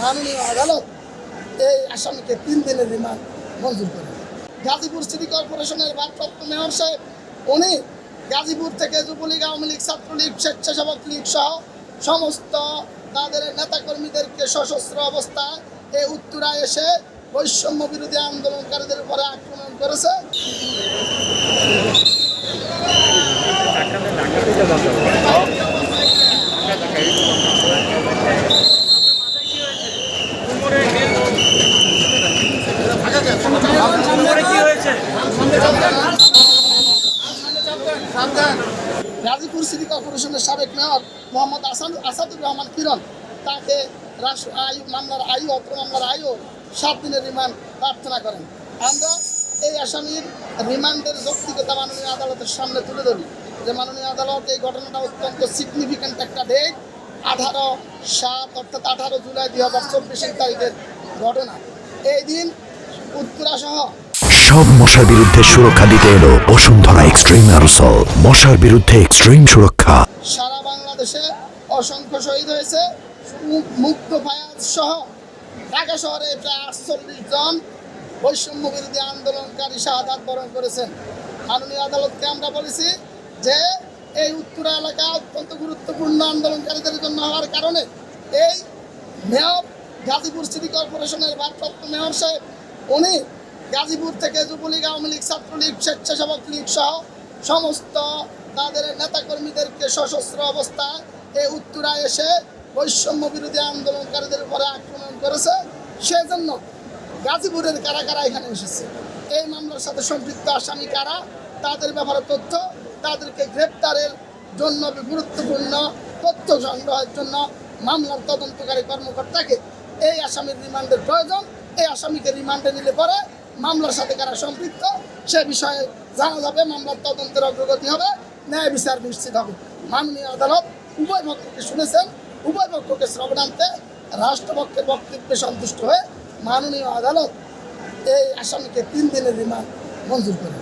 মাননীয় আদালত এই আসামিকে 3 দিনের রিমান্ড মঞ্জুর করে। গাজীপুর সিটি কর্পোরেশনের ভারপ্রাপ্ত মেয়র সাহেব উনি গাজীপুর থেকে যুবলীগ, আওয়ামী লীগ, ছাত্রলীগ, স্বেচ্ছাসেবক লীগ সহ সমস্ত তাদের নেতাকর্মীদেরকে সশস্ত্র অবস্থায় এই উত্তরায় এসে বৈষম্য বিরোধী আন্দোলনকারীদের উপরে আক্রমণ করেছে। গাজীপুর সিটি কর্পোরেশনের সাবেক মেয়র মোহাম্মদ আসাদুর রহমান কিরণ তাকে মামলার অত্র মামলার 7 দিনের রিমান্ড প্রার্থনা করেন। আমরা এই আসামির রিমান্ডের যৌক্তিকতা মাননীয় আদালতের সামনে তুলে ধরি যে মাননীয় আদালত এই ঘটনাটা অত্যন্ত সিগনিফিক্যান্ট একটা ডেট, 18/7 অর্থাৎ 18 জুলাই 2024 তারিখের ঘটনা। এই দিন উত্তরা সহ সব মশার বিরুদ্ধে সুরক্ষা দিতে এলো বসুন্ধরা এক্সট্রিম অ্যারোসল। মশার বিরুদ্ধে এক্সট্রিম সুরক্ষা। সারা বাংলাদেশে অসংখ্য শহীদ হয়েছে। মুক্ত ফায়াজ সহ ঢাকা শহরে প্রায় 48 জন বৈষম্য বিরোধী আন্দোলনকারী শাহাদাত বরণ করেছেন। মাননীয় আদালতকে আমরা বলেছি যে এই উত্তরা এলাকা অত্যন্ত গুরুত্বপূর্ণ আন্দোলনকারীদের জন্য হওয়ার কারণে এই মেয়র গাজীপুর সিটি কর্পোরেশনের ভারপ্রাপ্ত মেয়র সাহেব উনি গাজীপুর থেকে যুবলীগ, আওয়ামী লীগ, ছাত্রলীগ, স্বেচ্ছাসেবক লীগ সহ সমস্ত তাদের নেতাকর্মীদেরকে সশস্ত্র অবস্থায় এই উত্তরায় এসে বৈষম্য বিরোধী আন্দোলনকারীদের উপরে আক্রমণ করেছে। সেজন্য গাজীপুরের কারা কারা এখানে এসেছে, এই মামলার সাথে সম্পৃক্ত আসামি কারা, তাদের ব্যাপারে তথ্য, তাদেরকে গ্রেপ্তারের জন্য গুরুত্বপূর্ণ তথ্য সংগ্রহের জন্য মামলার তদন্তকারী কর্মকর্তাকে এই আসামির রিমান্ডের প্রয়োজন। এই আসামিকে রিমান্ডে নিলে পরে মামলার সাথে কারা সম্পৃক্ত সে বিষয়ে জানা যাবে, মামলার তদন্তের অগ্রগতি হবে, ন্যায় বিচার নিশ্চিত হবে। মাননীয় আদালত উভয় পক্ষকে শুনেছেন, উভয় পক্ষকে শ্রবণান্তে রাষ্ট্রপক্ষের বক্তব্যে সন্তুষ্ট হয়ে মাননীয় আদালত এই আসামিকে 3 দিনের রিমান্ড মঞ্জুর করে।